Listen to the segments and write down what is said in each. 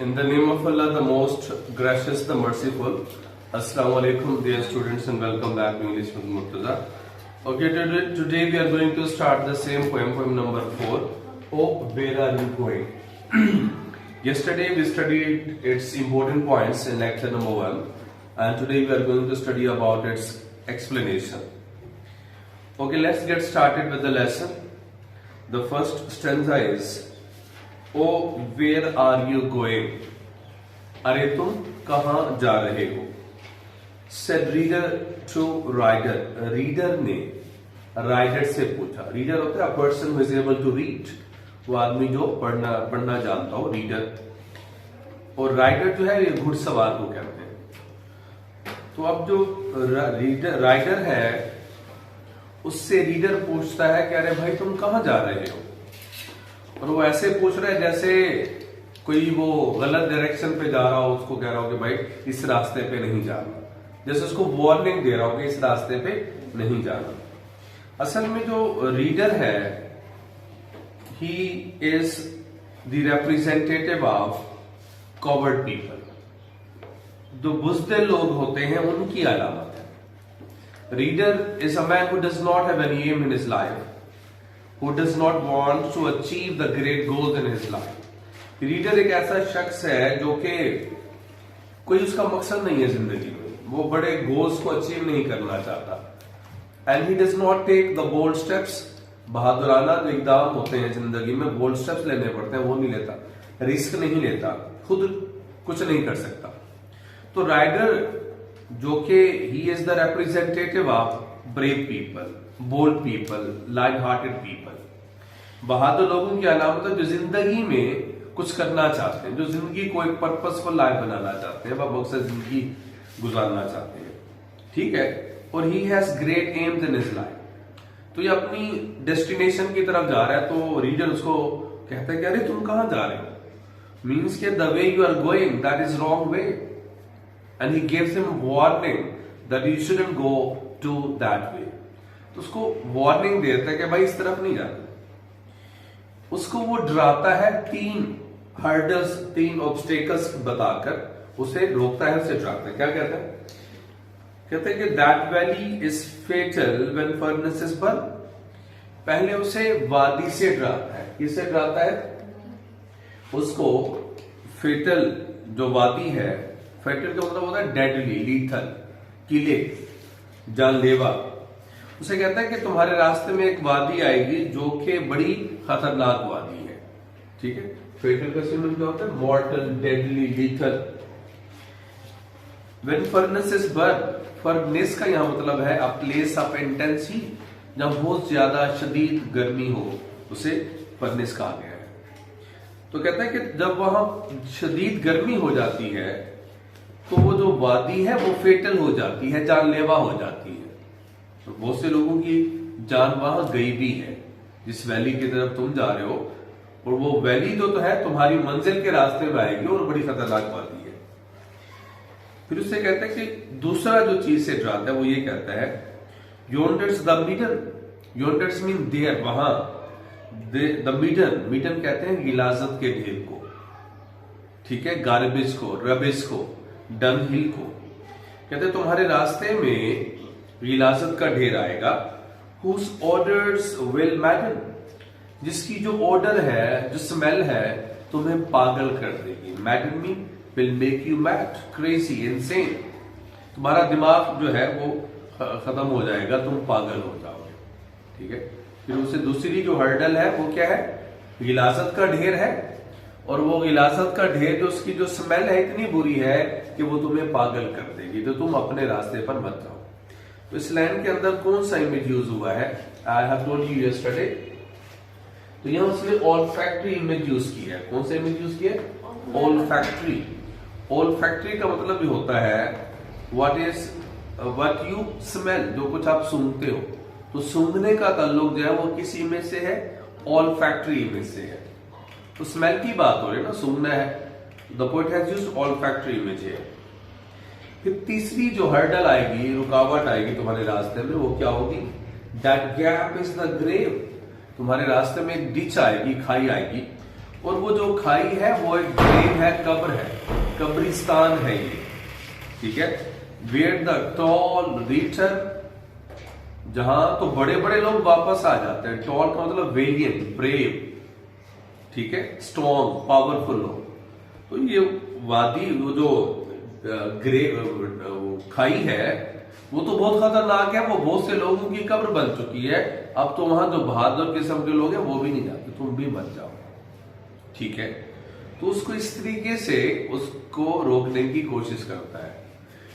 In the name of Allah, the most gracious, the merciful. Assalamu alaikum, dear students, and welcome back to English with Murtaza. Okay, today we are going to start the same poem number 4. Oh, where are you going? Yesterday we studied its important points in lecture number 1, and today we are going to study about its explanation. Okay, let's get started with the lesson. The first stanza is, Oh, where are you going? अरे तुम कहाँ जा रहे हो? Said reader to writer. Reader ने writer से पूछा. Reader होता है a person who is able to read. वो आदमी जो पढ़ना जानता हो, reader. और writer जो है ये घुड़सवार को कहते हैं. तो अब जो writer है उससे reader पूछता है कि अरे भाई तुम कहाँ जा रहे हो? और वो ऐसे पूछ रहा है जैसे कोई वो गलत डायरेक्शन पे जा रहा हो, उसको कह रहा हो कि भाई इस रास्ते पे नहीं जाना, जैसे उसको वार्निंग दे रहा हो कि इस रास्ते पे नहीं जाना. असल में जो रीडर है he is the representative of coward people. जो बुज़दिल लोग होते हैं उनकी अलामत है. Reader is a man who does not have any aim in his life, who does not want to achieve the great goals in his life. Reader एक ऐसा शख्स है जो कि कोई उसका मकसद नहीं है जिंदगी में, वो बड़े गोल्स को अचीव नहीं करना चाहता. And he does not take the bold steps. बहादुराना जो इकदाम होते हैं जिंदगी में, बोल्ड स्टेप्स लेने पड़ते हैं, वो नहीं लेता, रिस्क नहीं लेता, खुद कुछ नहीं कर सकता. तो राइडर जो कि he is the representative of brave people, bold people, light hearted people. बहादुर लोगों की अलामत है जो जिंदगी में कुछ करना चाहते हैं, जो जिंदगी को एक पर्पसफुल लाइफ बनाना चाहते हैं, मकसद जिंदगी गुजारना चाहते हैं. ठीक है. और he has great AIIMS in his life. तो ये अपनी डेस्टिनेशन की तरफ जा रहा है. तो रीडर उसको कहता है कि अरे तुम कहां जा रहे हो? मीन्स के the way you are going that is wrong way. And he gives him warning that you shouldn't go to that way. तो उसको वार्निंग देता है कि भाई इस तरफ नहीं जाना. उसको वो डराता है, 3 हर्डल्स, 3 ऑब्स्टेकल्स बताकर उसे रोकता है, उसे डराता है. क्या कहता है? कहते हैं कि that valley is fatal when furnaces burn. पहले उसे वादी से डराता है. किससे डराता है? उसको फेटल जो वादी है, फेटल का मतलब होता है डेडली, लीथल, किले, जानलेवा. उसे कहता है कि तुम्हारे रास्ते में एक वादी आएगी जो कि बड़ी खतरनाक वादी है. ठीक है. फेटल का सिंबल क्या होता है? मॉर्टल, deadly, lethal. When furnaces burn, furnace का यहां मतलब है a place of intense heat, जहां बहुत ज्यादा शदीद गर्मी हो उसे फर्नेस कहा गया है. तो कहता है कि जब वहां शदीद गर्मी हो जाती है तो वो जो वादी है वो फेटल हो जाती है, जानलेवा हो जाती है. तो बहुत से लोगों की जान वहां गई भी है. जिस वैली की तरफ तुम जा रहे हो, और वो वैली तो है तुम्हारी मंजिल के रास्ते में आएगी और बड़ी खतरनाक वादी है. फिर उससे कहता है कि दूसरा जो चीज से डराता है वो ये कहता है योंडर्स द मीडन. योंडर्स मीन देयर, वहां. द मीडन, मीडन कहते हैं गिलाजत के ढेर को. ठीक है. गार्बेज को, रबिश को, डंग हिल को. कहते तुम्हारे रास्ते में गिलाजत का ढेर आएगा. Whose odors will madden, जिसकी जो ऑर्डर है, जो स्मेल है, तुम्हें पागल कर देगी. madden mean will make you mad, crazy, insane. तुम्हारा दिमाग जो है वो खत्म हो जाएगा, तुम पागल हो जाओगे. ठीक है. फिर उससे दूसरी जो हर्डल है वो क्या है? गिलाजत का ढेर है. और वो गिलाजत का ढेर जो उसकी जो स्मेल है इतनी बुरी है कि वो तुम्हें पागल कर देगी. तो तुम अपने रास्ते पर मत जाओ. तो इस लाइन के अंदर कौन सा इमेज यूज हुआ है? आई हैव टोल्ड यू यस्टरडे. तो यहां उसने ऑल्फैक्टरी इमेज यूज किया है. कौन सा इमेज यूज किया है? ऑल्फैक्टरी. ऑल्फैक्टरी का मतलब भी होता है व्हाट यू स्मेल, जो कुछ आप सूंघते हो. तो सूंघने का ताल्लुक जो है वो किस इमेज से है? ऑल्फैक्टरी इमेज से है. तो स्मेल की बात हो रही है ना, सूंघना है. The poet has used olfactory image है. फिर तीसरी जो हर्डल आएगी, रुकावट आएगी तुम्हारे रास्ते में, वो क्या होगी? That gap is the grave. तुम्हारे रास्ते में एक डिच आएगी, खाई आएगी, और वो जो खाई है वो एक ग्रेव है, कब्र है, कब्रिस्तान है ये, ठीक है। वेयर द टॉल रिटर्न, जहां तो बड़े बड़े लोग वापस आ जाते हैं। टॉल का मतलब वेलियंट, ब्रेव, ठीक है, स्ट्रॉन्ग, पावरफुल लोग। तो ये वादी, वो जो खाई है वो तो बहुत खतरनाक है, वो बहुत से लोगों की कब्र बन चुकी है। अब तो वहां जो बहादुर किस्म के लोग हैं वो भी नहीं जाते, तुम भी मत जाओ, ठीक है। तो उसको इस तरीके से उसको रोकने की कोशिश करता है,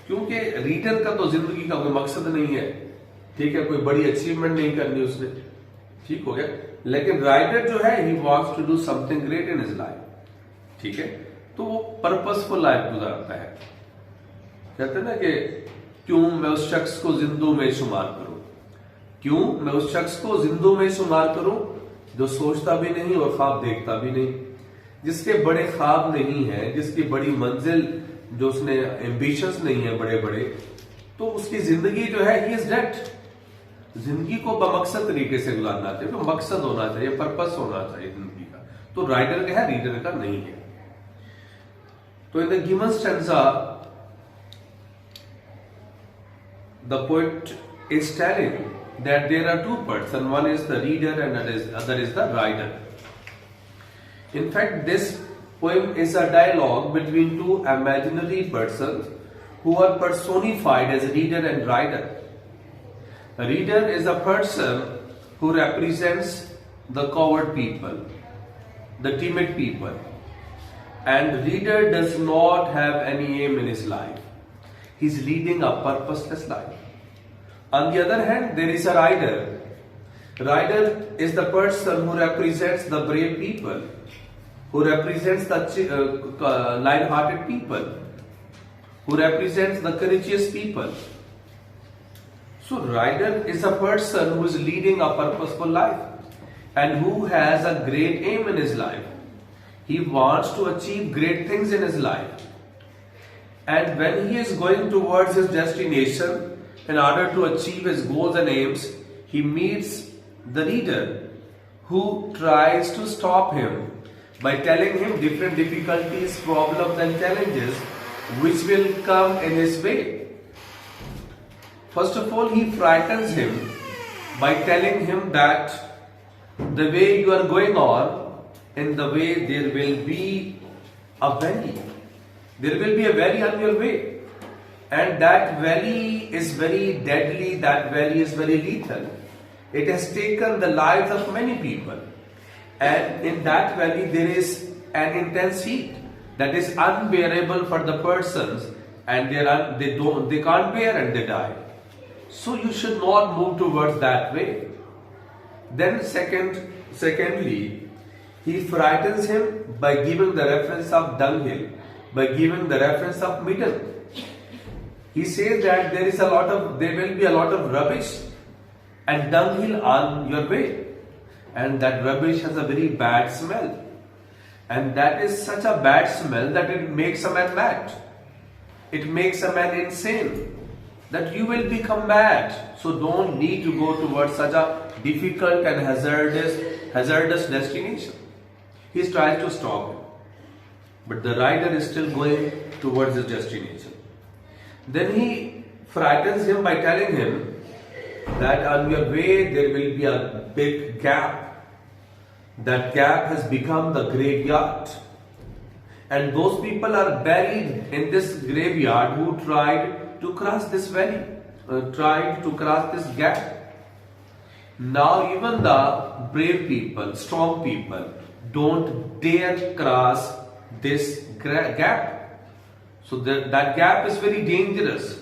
क्योंकि रीडर का तो जिंदगी का कोई मकसद नहीं है, ठीक है, कोई बड़ी अचीवमेंट नहीं करनी उसने, ठीक हो गया। लेकिन राइटर जो है, he wants to do something great in his life, ठीक है। तो वो पर्पसफुल लाइफ गुजारता है। कहते हैं ना कि क्यों मैं उस शख्स को जिंदों में शुमार करूं, क्यों मैं उस शख्स को जिंदों में शुमार करूं जो सोचता भी नहीं और ख्वाब देखता भी नहीं, जिसके बड़े ख्वाब नहीं है, जिसकी बड़ी मंजिल, जो उसने एम्बिशंस नहीं है बड़े बड़े, तो उसकी जिंदगी जो है, ही इज डेड। जिंदगी को बमकसद तरीके से गुजारना चाहिए, तो मकसद होना चाहिए, पर्पस होना चाहिए जिंदगी का। तो राइटर का है, रीडर का नहीं है। तो in the given stanza the poet is telling that there are two persons, one is the reader and other is the writer. In fact, this poem is a dialogue between two imaginary persons who are personified as reader and writer. A reader is a person who represents the coward people, the timid people, and reader does not have any aim in his life. He's leading a purposeless life. On the other hand, there is a rider. Rider is the person who represents the brave people, who represents the light-hearted people, who represents the courageous people. So, rider is a person who is leading a purposeful life and who has a great aim in his life. He wants to achieve great things in his life. And when he is going towards his destination, in order to achieve his goals and aims, he meets the reader who tries to stop him by telling him different difficulties, problems and challenges which will come in his way. First of all, he frightens him by telling him that the way you are going on, in the way there will be a valley. There will be a valley on your way, and that valley is very deadly, that valley is very lethal. It has taken the lives of many people, and in that valley there is an intense heat that is unbearable for the persons, and they can't bear and they die. So you should not move towards that way. Then secondly, he frightens him by giving the reference of dunghill, by giving the reference of middle. He says that there will be a lot of rubbish and dunghill on your way, and that rubbish has a very bad smell, and that is such a bad smell that it makes a man mad. It makes a man insane, that you will become mad. So don't need to go towards such a difficult and hazardous destination. He tries to stop him, but the rider is still going towards his destination. Then he frightens him by telling him that on your way there will be a big gap. That gap has become the graveyard, and those people are buried in this graveyard who tried to cross this valley, tried to cross this gap. Now even the brave people, strong people, don't dare cross this gap. So that gap is very dangerous.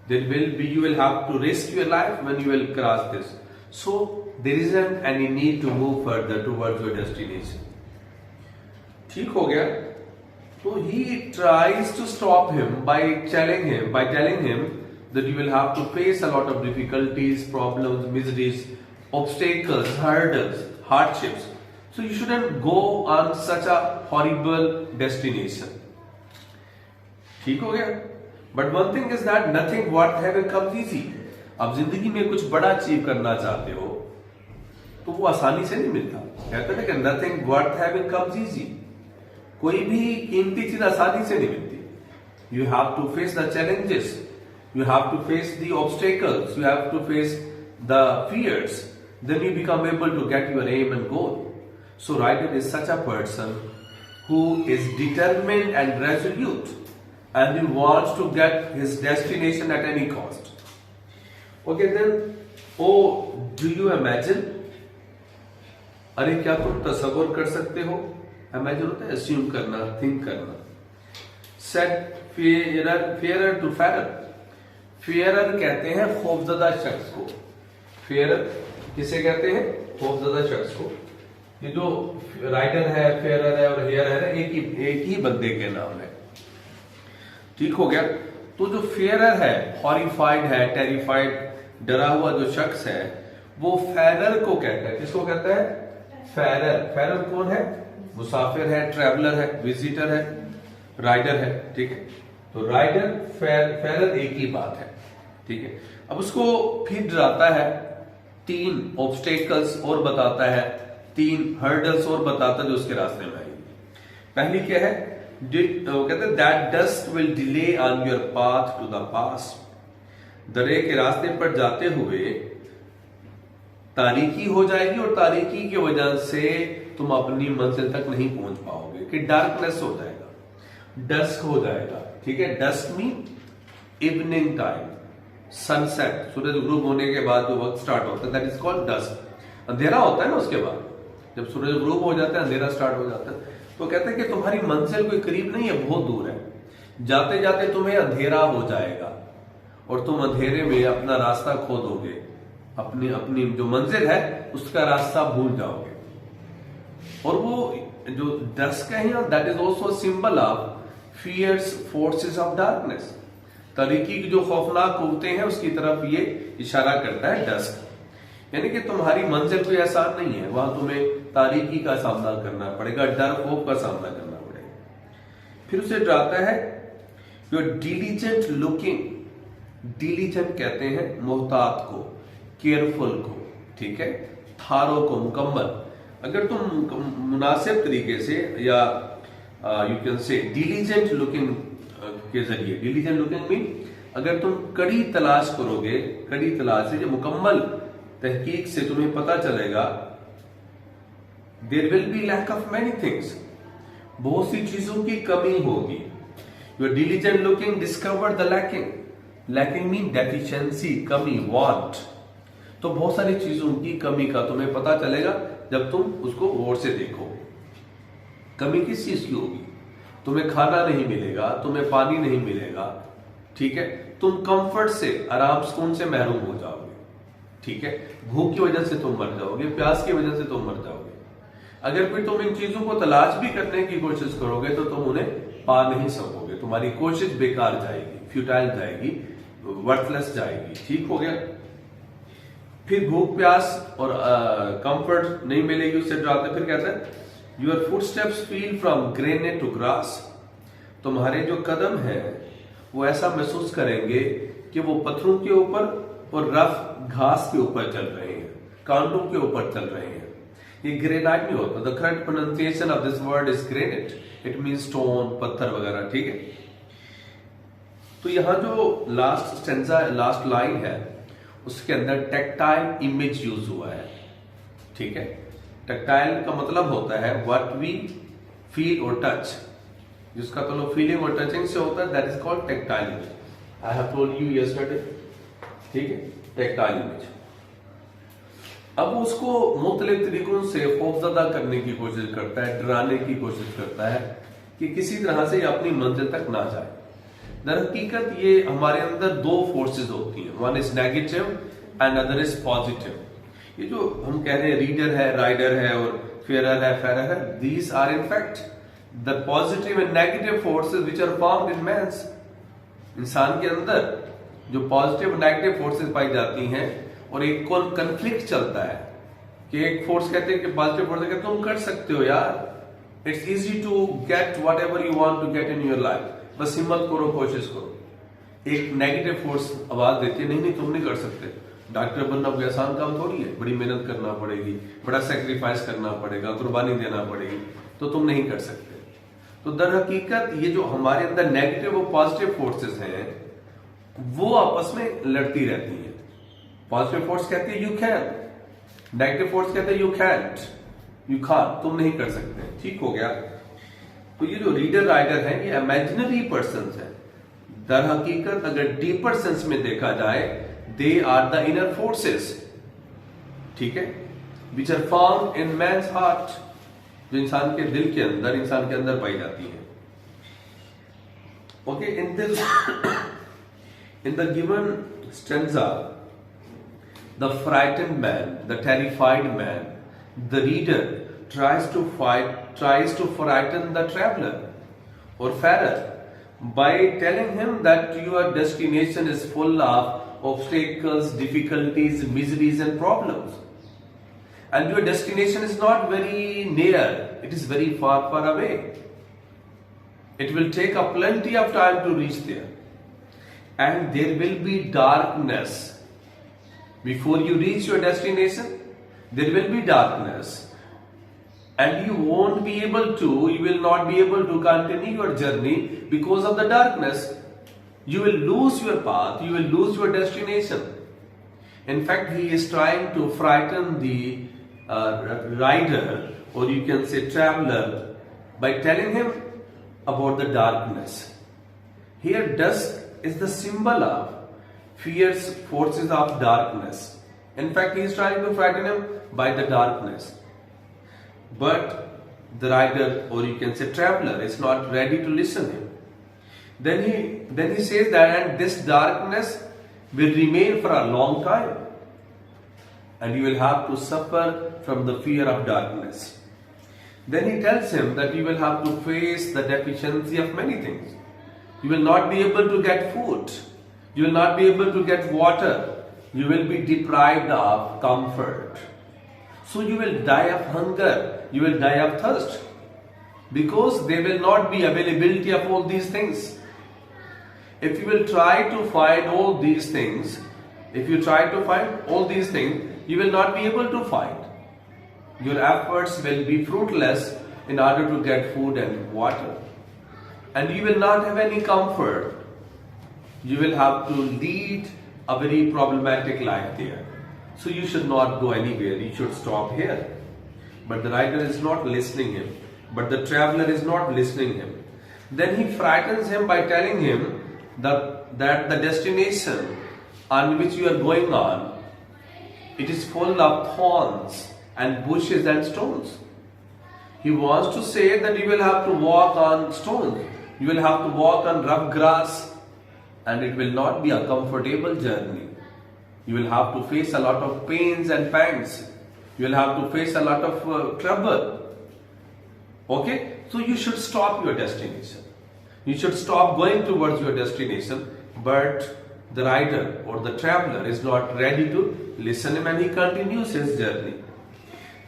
You will have to risk your life when you will cross this. So there isn't any need to move further towards your destination. ठीक हो गया? So he tries to stop him by telling him that you will have to face a lot of difficulties, problems, miseries, obstacles, hurdles, hardships. So you shouldn't go on such a horrible destination. ठीक हो गया? But one thing is that nothing worth having comes easy. अब जिंदगी में कुछ बड़ा achieve करना चाहते हो तो वो आसानी से नहीं मिलता। कहते हैं कि nothing worth having comes easy, कोई भी कीमती चीज आसानी से नहीं मिलती। You have to face the challenges, you have to face the obstacles, you have to face the fears, then you become able to get your aim and goal. So writer is such a person who is determined and resolute and he wants to get his destination at any cost. Okay, then, oh, do you imagine? अरे क्या तुम तसव्वुर कर सकते हो? Imagine होता है assume करना, think करना. Said fairer to fairer. Fairer कहते हैं खौफजदा शख्स को। फेयरर किसे कहते हैं? खौफजदा शख्स को। ये जो राइडर है, फेयरर है और हेयर है, एक ही बंदे के नाम है। ठीक हो गया। तो जो फेयरर है, हॉरिफाइड है, टेरिफाइड, डरा हुआ जो शख्स है, वो फेरर को कहता है। किसको कहता है? फेरर। फेरर कौन है? मुसाफिर है, ट्रेवलर है, विजिटर है, राइडर है। ठीक है, तो राइडर फेरर एक ही बात है। ठीक है, अब उसको फिर डराता है, 3 ऑब्स्टेकल्स और बताता है, 3 हर्डल्स और बताता है जो उसके रास्ते में आएंगे। पहली क्या है? कहते हैं that dust will delay on your path to the pass. दरे के रास्ते पर जाते हुए तारीकी हो जाएगी और तारीकी की वजह से तुम अपनी मंजिल तक नहीं पहुंच पाओगे, कि डार्कनेस हो जाएगा, डस्क हो जाएगा। ठीक है, dusk mean evening time, sunset, सूरज ग्रुप होने के बाद जो वक्त स्टार्ट होता है, दैट इज कॉल्ड डस्क। अंधेरा होता है ना, उसके बाद जब सूरज ग्रुप हो जाता है, अंधेरा स्टार्ट हो जाता है। तो कहते हैं कि तुम्हारी मंजिल कोई करीब नहीं है, बहुत दूर है। जाते जाते तुम्हें अंधेरा हो जाएगा और तुम अंधेरे में अपना रास्ता खो दोगे, अपनी अपनी जो मंजिल है उसका रास्ता भूल जाओगे। और वो जो डस्क है, that is also symbol of fierce forces of darkness. तरीकी की जो खौफनाक कुव्वतें हैं उसकी तरफ ये इशारा करता है डस्क। यानी कि तुम्हारी मंजिल कोई आसान नहीं है, वहां तुम्हें तारीकी का सामना करना पड़ेगा, डर खौफ का सामना करना पड़ेगा। फिर उसे डराता है योर डिलीजेंट लुकिंग। डिलीजेंट कहते हैं मोहतात को, केयरफुल को। ठीक है, थारो को, मुकम्मल। अगर तुम मुनासिब तरीके से या you can say diligent looking के जरिए, डिलीजेंट लुकिंग मीन अगर तुम कड़ी तलाश करोगे, कड़ी तलाश से जो मुकम्मल तहकीक से तुम्हें पता चलेगा, there will be lack of many things, बहुत सी चीजों की कमी होगी। Your diligent looking discover the lacking. Lacking mean deficiency, कमी, वांट। तो बहुत सारी चीजों की कमी का तुम्हें पता चलेगा जब तुम उसको गौर से देखो। कमी किस चीज की होगी? तुम्हें खाना नहीं मिलेगा, तुम्हें पानी नहीं मिलेगा। ठीक है, तुम कंफर्ट से, आराम सुकून से महरूम हो जाओगे। ठीक है, भूख की वजह से तुम मर जाओगे, प्यास की वजह से तुम मर जाओगे। अगर फिर तुम इन चीजों को तलाश भी करने की कोशिश करोगे तो तुम उन्हें पा नहीं सकोगे, तुम्हारी कोशिश बेकार जाएगी, फ्यूटाइल जाएगी, वर्थलेस जाएगी। ठीक हो गया। फिर भूख प्यास और कंफर्ट नहीं मिलेगी, उससे डराते। फिर कहता है your footsteps feel from granite to grass. तुम्हारे जो कदम है वो ऐसा महसूस करेंगे कि वो पत्थरों के ऊपर और रफ घास के ऊपर चल रहे हैं, कांटों के ऊपर चल रहे हैं। ये ग्रेनाइट नहीं होता। The correct pronunciation of this word is granite, it mean stone, पत्थर वगैरह। ठीक है, तो यहां जो लास्ट स्टेंजा, लास्ट लाइन है, उसके अंदर टेक्टाइल इमेज यूज हुआ है। ठीक है, टेक्टाइल का मतलब होता है व्हाट वी फील और टच, जिसका तो फीलिंग और टचिंग से होता है, that is called tactile image. I have told you yesterday. ठीक है, टेक्टाइल इमेज। अब उसको मुख्तलिफ तरीकों से खौफजदा करने की कोशिश करता है, डराने की कोशिश करता है कि किसी तरह से अपनी मंजिल तक ना जाए। दर हकीकत ये हमारे अंदर 2 फोर्सेस होती हैं, one is negative and other is positive. ये जो हम कह रहे हैं रीडर है, राइडर है और फेयरर है, फेरर है, these are in fact the positive and negative forces which are found in mans. इंसान के अंदर जो पॉजिटिव और नेगेटिव फोर्सेस पाई जाती हैं और एक कॉन्फ्लिक्ट चलता है कि एक फोर्स कहते हैं कि पॉजिटिव फोर्स कहते हैं तुम कर सकते हो यार, it's easy to get whatever you want to get in your life, बस हिम्मत करो, कोशिश करो। एक नेगेटिव फोर्स आवाज देती है नहीं नहीं तुम नहीं कर सकते, डॉक्टर बनना कोई आसान काम थोड़ी है, बड़ी मेहनत करना पड़ेगी, बड़ा सेक्रीफाइस करना पड़ेगा, कुर्बानी देना पड़ेगी, तो तुम नहीं कर सकते। तो दर हकीकत ये जो हमारे अंदर नेगेटिव और पॉजिटिव फोर्सेस हैं वो आपस में लड़ती रहती हैं। पॉजिटिव फोर्स कहती है यू कैन, नेगेटिव फोर्स कहते हैं यू कैंट, यू कांट, तुम नहीं कर सकते। ठीक हो गया। तो ये जो रीडर राइटर है ये इमेजिनरी पर्सन है। दर हकीकत अगर डीपर सेंस में देखा जाए they are the inner forces, ठीक है, which are found in man's heart, जो इंसान के दिल के अंदर, इंसान के अंदर पाई जाती है। Okay, in the given stanza, the frightened man, the terrified man, the reader tries to frighten the traveler or farer by telling him that your destination is full of obstacles, difficulties, miseries and problems. And your destination is not very near, it is very far away. It will take up plenty of time to reach there. And there will be darkness. Before you reach your destination, there will be darkness. And you will not be able to continue your journey because of the darkness. You will lose your path, you will lose your destination. In fact, he is trying to frighten the rider, or you can say traveler, by telling him about the darkness. Here, dusk is the symbol of fierce forces of darkness. In fact, he is trying to frighten him by the darkness. But the rider, or you can say traveler, is not ready to listen to him. Then he says that, and this darkness will remain for a long time. And you will have to suffer from the fear of darkness. Then he tells him that you will have to face the deficiency of many things. You will not be able to get food. You will not be able to get water. You will be deprived of comfort. So you will die of hunger. You will die of thirst. Because there will not be availability of all these things. If you will try to find all these things, you will not be able to find. Your efforts will be fruitless in order to get food and water. And you will not have any comfort. You will have to lead a very problematic life there. So you should not go anywhere. You should stop here. But the rider is not listening him. But the traveler is not listening him. Then he frightens him by telling him that the destination on which you are going on, it is full of thorns and bushes and stones. He wants to say that you will have to walk on stones. You will have to walk on rough grass, and it will not be a comfortable journey. You will have to face a lot of pains and pangs. You will have to face a lot of trouble. Okay? So you should stop your destination. You should stop going towards your destination, but the rider or the traveler is not ready to listen him, and he continues his journey.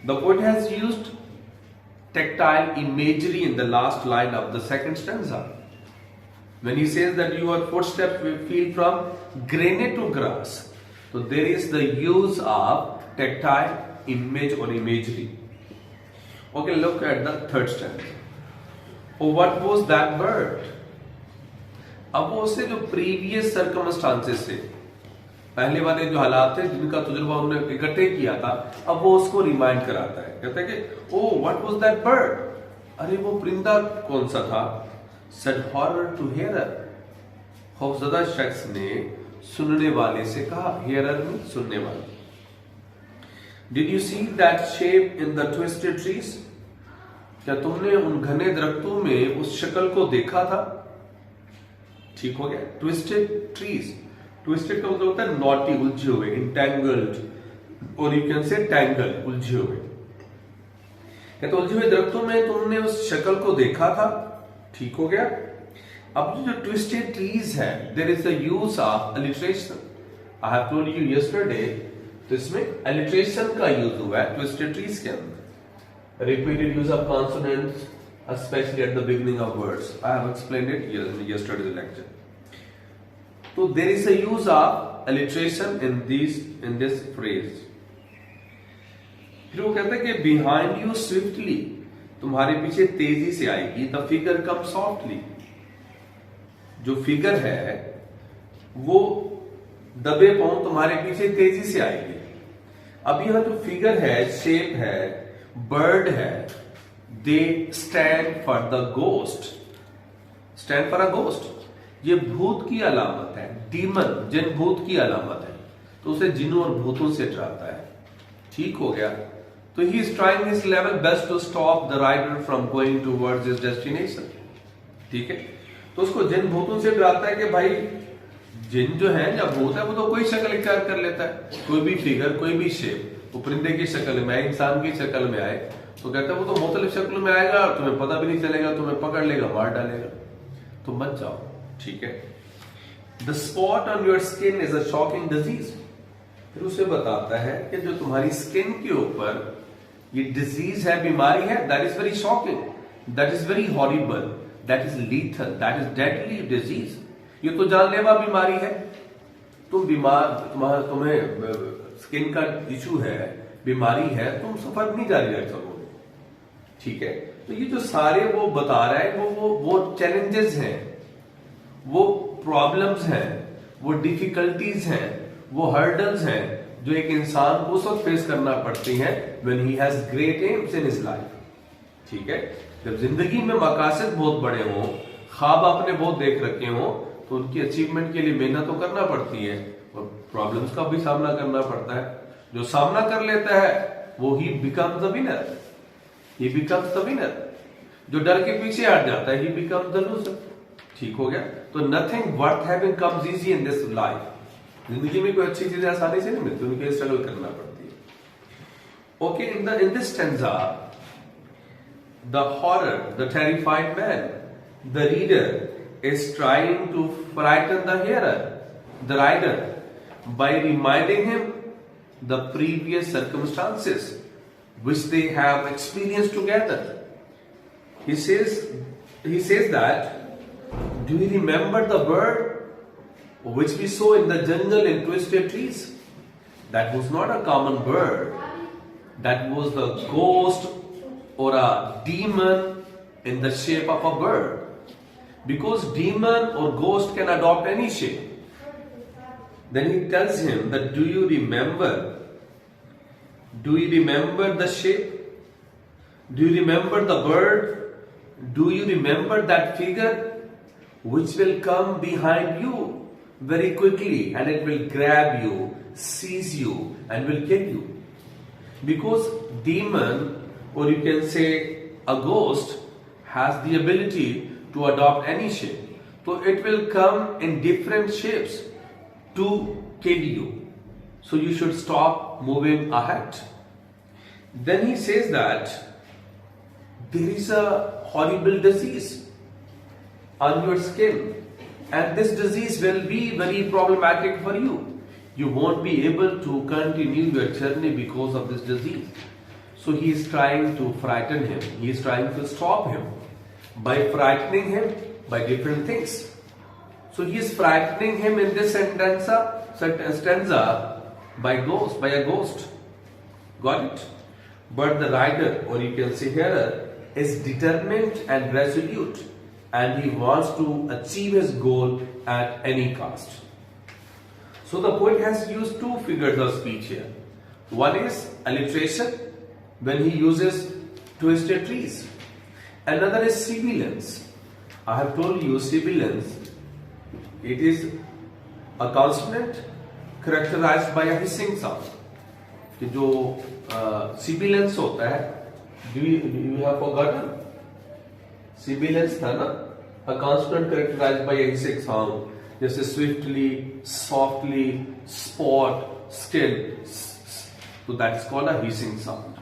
The poet has used tactile imagery in the last line of the second stanza. When he says that your footsteps will feel from granite to grass. So there is the use of tactile image or imagery. Okay, look at the third stanza. Oh, what was that bird? अब वो उससे जो previous circumstances से पहले वाले जो हालात थे जिनका तजुर्बा उन्होंने इकट्ठे किया था, अब वो उसको रिमाइंड कराता है। कहता है कि oh what was that bird, अरे वो परिंदा कौन सा था। सेड हॉरर टू हियरर, खौफजदा शख्स ने सुनने वाले से कहा, हियरर में सुनने वाले। Did you see that shape in the twisted trees, क्या तुमने उन घने दरख्तों में उस शक्ल को देखा था। ठीक हो गया। ट्विस्टेड ट्रीज, ट्विस्टेड का मतलब होता है नॉटी, उलझे हुए, इंटेंगल्ड, और यू कैन से टैंगल, उलझे हुए। तो उलझे हुए दरख्तों में तुमने उस शक्ल को देखा था। ठीक हो गया। अब जो ट्विस्टेड ट्रीज है, there is the use of alliteration. I have told you yesterday, तो इसमें अलिटरेशन का यूज हुआ है ट्विस्टेड ट्रीज के अंदर। Repeated use of consonants, especially at the beginning of words. I have explained it in yesterday's lecture. तो there is a use of alliteration in this phrase. फिर वो कहता है कि बिहाइंड यू स्विफ्टली, तुम्हारे पीछे तेजी से आएगी, द फिगर कम सॉफ्टली, जो फिगर है वो दबे पांव तुम्हारे पीछे तेजी से आएगी। अब यह जो फिगर है, शेप है, बर्ड है, they stand for the ghost, stand for a ghost, ये भूत की अलामत है, डीमन जिन भूत की अलामत है, तो उसे जिनों और भूतों से डराता है। ठीक हो गया। तो he is trying his level best to stop the rider from going towards his destination. ठीक है, तो उसको जिन भूतों से डराता है कि भाई जिन जो है या भूत है वो तो कोई शक्ल इख्तियार कर लेता है, कोई भी फिगर, कोई भी शेप, वो परिंदे की शक्ल में आए, इंसान की शक्ल में आए, तो कहता है वो तो मुख्तलिफ शक्ल में आएगा, तुम्हें पता भी नहीं चलेगा, तुम्हें पकड़ लेगा, मार डालेगा, तो मत जाओ। ठीक है। The spot on your skin is a shocking disease. फिर उसे बताता है कि जो तुम्हारी स्किन के ऊपर ये डिजीज है, बीमारी है, that is very shocking, that is very horrible, that is lethal, that is deadly disease. ये तो जानलेवा बीमारी है। तुम तुम्हें स्किन का इशू है, बीमारी है, तुम सफर नहीं जारी रख सकोगे। ठीक है। तो ये जो सारे वो बता रहा है वो चैलेंजेस हैं, वो प्रॉब्लम्स हैं, वो डिफिकल्टीज हैं, वो हर्डल्स हैं जो एक इंसान को उस वक्त फेस करना पड़ती हैं when he has great AIIMS in his life. ठीक है। जब जिंदगी में मकासद बहुत बड़े हों, ख्वाब आपने बहुत देख रखे हों, तो उनकी अचीवमेंट के लिए मेहनत तो करना पड़ती है और प्रॉब्लम्स का भी सामना करना पड़ता है। जो सामना कर लेता है वो ही becomes the winner, he becomes the winner. जो डर के पीछे हट जाता है, ही बिकम्स द लूजर। ठीक हो गया। तो nothing worth having comes easy in this life. जिंदगी में कोई अच्छी चीजें आसानी से नहीं मिलती, उनके लिए स्ट्रगल करना पड़ती है। Okay, in this stanza the horror, the terrified man, the reader is trying to frighten the hearer, the rider, by reminding him the previous circumstances which they have experienced together. He says that, do you remember the bird which we saw in the jungle in twisted trees? That was not a common bird. That was the ghost or a demon in the shape of a bird. Because demon or ghost can adopt any shape. Then he tells him that, do you remember the shape? Do you remember the bird? Do you remember that figure which will come behind you very quickly and it will grab you, seize you and will kill you? Because demon, or you can say a ghost, has the ability to adopt any shape. So it will come in different shapes to kill you. So you should stop moving ahead. Then he says that there is a horrible disease on your skin and this disease will be very problematic for you. You won't be able to continue your journey because of this disease. So he is trying to frighten him. He is trying to stop him by frightening him by different things. So he is frightening him in this stanza by a ghost. Got it? But the rider, or you can say hearer, is determined and resolute and he wants to achieve his goal at any cost. So the poet has used two figures of speech here. One is alliteration when he uses twisted trees. Another is sibilance. I have told you sibilance, it is a consonant characterized by a hissing sound. कि जो sibilance होता है, do you have forgotten? Sibilance था ना, a consonant characterized by a hissing sound, जैसे swiftly, softly, spot, still. So that is called a hissing sound.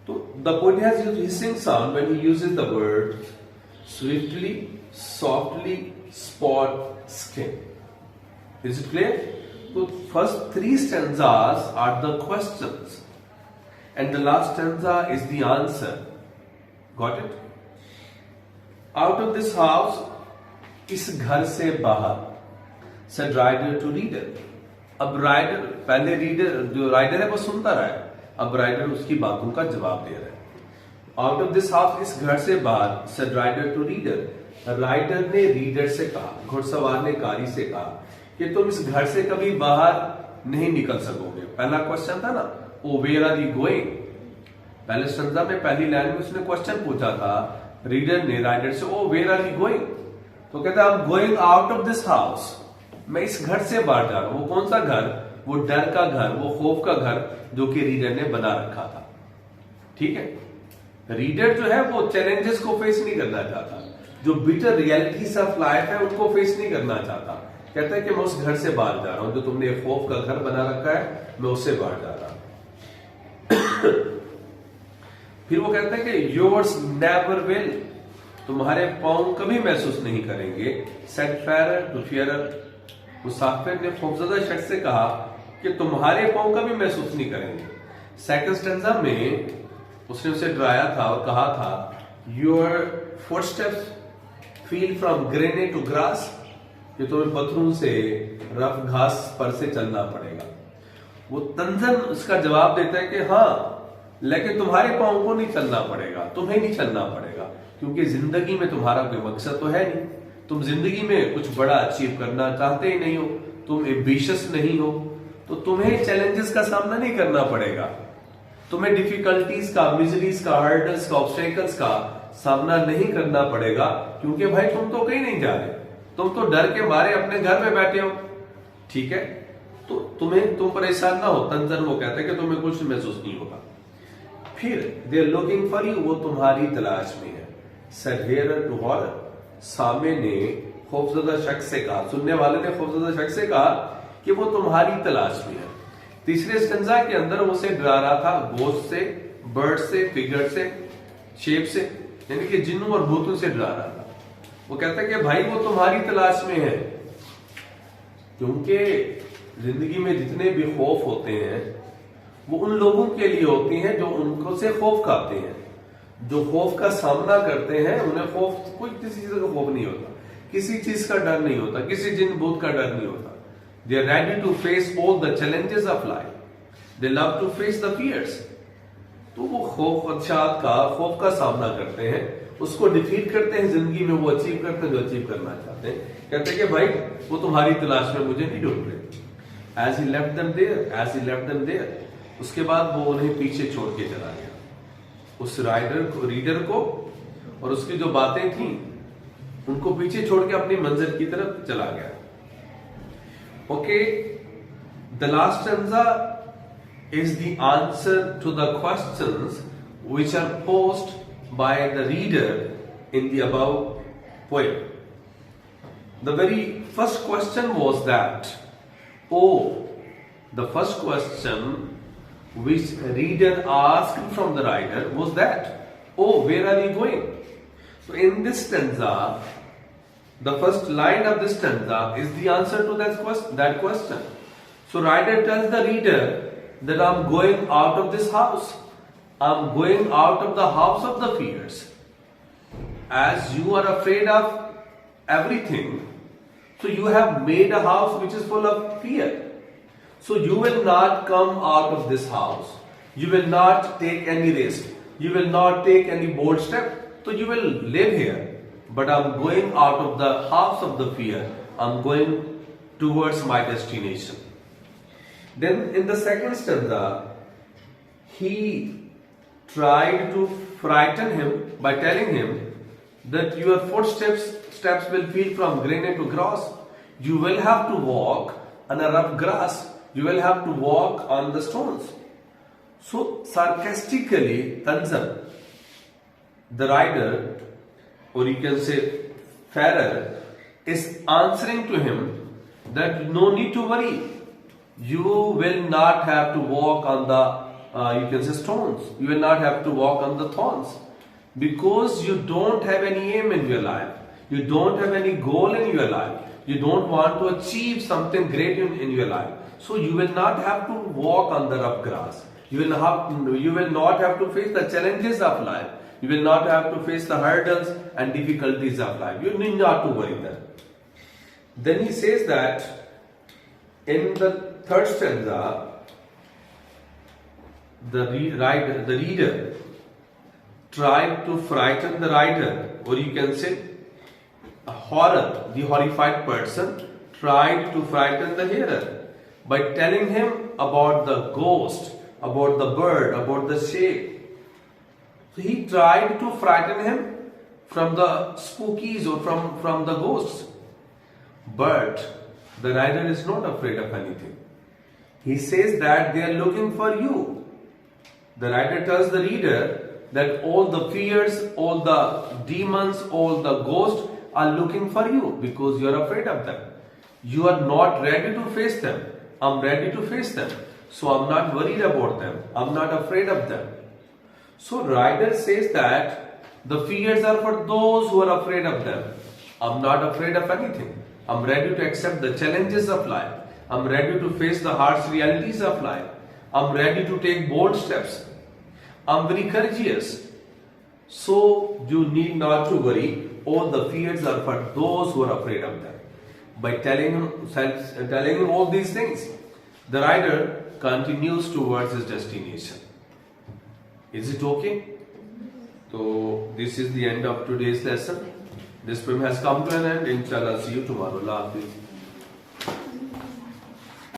So the poet has used hissing sound when he uses the word swiftly, softly, spot, skin. Is it clear? So first three stanzas are the questions and the last stanza is the answer. Got it? Out of this house, इस घर से बाहर, said rider to reader. अब rider, पहले reader जो rider है वो सुनता रहा है, अब राइडर उसकी बातों का जवाब दे रहा है। आउट ऑफ दिस हाउस, इस घर से बाहर, said rider to reader, rider ने रीडर से कहा, घुड़सवार ने कारी से कहा कि तुम इस घर से कभी बाहर नहीं निकल सकोगे। पहला क्वेश्चन था ना, ओ वेयर आर यू गोइंग, पहले स्टैंजा में पहली लाइन में उसने क्वेश्चन पूछा था रीडर ने राइडर से, ओ वेयर आर यू गोइंग, तो कहता है I am going out of this house, मैं इस घर से बाहर जा रहा हूं। वो कौन सा घर? वो डर का घर, वो खौफ का घर जो कि रीडर ने बना रखा था। ठीक है, रीडर जो है वो चैलेंजेस को फेस नहीं करना चाहता, जो बिटर रियलिटीज ऑफ लाइफ है उनको फेस नहीं करना चाहता। कहता है कि मैं उस घर से बाहर जा रहा हूं, जो तुमने खौफ का घर बना रखा है, मैं उससे बाहर जा रहा हूं। फिर वो कहता है कि योर्स नेवर विल, तुम्हारे पांव कभी महसूस नहीं करेंगे। सेड फेरर टू फियरर, मुसाफिर ने खौफजदा शख्स से कहा कि तुम्हारे पांव कभी महसूस नहीं करेंगे। सेकंड स्टैंजा में उसने उसे डराया था और कहा था your footsteps feel from granite to grass, कि तुम्हें पत्थरों से रफ घास पर से चलना पड़ेगा। वो तंजन उसका जवाब देता है कि हाँ, लेकिन तुम्हारे पांव को नहीं चलना पड़ेगा, तुम्हें नहीं चलना पड़ेगा, क्योंकि जिंदगी में तुम्हारा कोई मकसद तो है नहीं, तुम जिंदगी में कुछ बड़ा अचीव करना चाहते ही नहीं हो, तुम एम्बिशियस नहीं हो, तो तुम्हें चैलेंजेस का सामना नहीं करना पड़ेगा, तुम्हें डिफिकल्टीज का, मिजरीज का, हर्डल्स का, ऑब्स्टेकल्स का सामना नहीं करना पड़ेगा, क्योंकि भाई तुम तो कहीं नहीं जा रहे, तुम तो डर के मारे अपने घर में बैठे हो। ठीक है, तो तुम परेशान ना हो। तंजन वो कहता है कि तुम्हें कुछ महसूस नहीं होगा। फिर they are looking for you, वो तुम्हारी तलाश में है। सेड हियरर टू हॉरर, सामे ने खौफजदा शख्स से कहा, सुनने वाले ने खौफजदा शख्स से कहा कि वो तुम्हारी तलाश में है। तीसरे स्टैंजा के अंदर वो उसे डरा रहा था गोश्त से, बर्ड से, फिगर से, शेप से, यानी कि जिन्नों और भूतों से डरा रहा था। वो कहता है कि भाई वो तुम्हारी तलाश में है, क्योंकि जिंदगी में जितने भी खौफ होते हैं वो उन लोगों के लिए होती हैं जो उनको से खौफ खाते हैं, जो खौफ का सामना करते हैं। उन्हें खौफ, कोई किसी चीज का खौफ नहीं होता, किसी चीज का डर नहीं होता, किसी जिन भूत का डर नहीं होता। They are ready to face all the challenges of life, they love to face the fears. तो वो खौफ का सामना करते हैं, उसको डिफीट करते हैं, जिंदगी में वो अचीव करते हैं जो अचीव करना चाहते हैं। कहते हैं कि भाई वो तुम्हारी तलाश में मुझे नहीं ढूंढ रहे। As he left them there, उसके बाद वो उन्हें पीछे छोड़ के चला गया, उस रीडर को और उसकी जो बातें थी उनको पीछे छोड़ के अपनी मंजिल की तरफ चला गया। Okay, the last stanza is the answer to the questions which are posed by the reader in the above poem. The very first question was that, the first question which reader asked from the writer was that, where are you going? So in this stanza, the first line of this stanza is the answer to that question. So writer tells the reader that I'm going out of this house. I'm going out of the house of the fears. As you are afraid of everything, so you have made a house which is full of fear. So you will not come out of this house. You will not take any risk. You will not take any bold step. So you will live here. But I'm going out of the house of the fear. I'm going towards my destination. Then in the second stanza, he tried to frighten him by telling him that your footsteps will feel from green to grass. You will have to walk on a rough grass. You will have to walk on the stones. So sarcastically, Tanzan, the rider, or you can say Farrer, is answering to him that no need to worry. You will not have to walk on the you can say stones. You will not have to walk on the thorns, because you don't have any aim in your life. You don't have any goal in your life. You don't want to achieve something great in your life. So you will not have to walk on the rough grass. You will not have to face the challenges of life. You will not have to face the hurdles and difficulties of life. You need not to worry that. Then he says that in the third stanza, the reader tried to frighten the writer, or you can say a horror, the horrified person tried to frighten the hearer by telling him about the ghost, about the bird, about the shape. So he tried to frighten him from the spookies or from the ghosts. But the writer is not afraid of anything. He says that they are looking for you. The writer tells the reader that all the fears, all the demons, all the ghosts are looking for you because you are afraid of them. You are not ready to face them. I'm ready to face them. So I'm not worried about them. I'm not afraid of them. So writer says that the fears are for those who are afraid of them. I'm not afraid of anything. I'm ready to accept the challenges of life. I'm ready to face the harsh realities of life. I'm ready to take bold steps. I'm very courageous. So you need not to worry. All the fears are for those who are afraid of them. By telling him all these things, the writer continues towards his destination. Is it okay? So this is the end of today's lesson. This poem has come to an end. Inshallah, see you tomorrow. Allah Hafiz.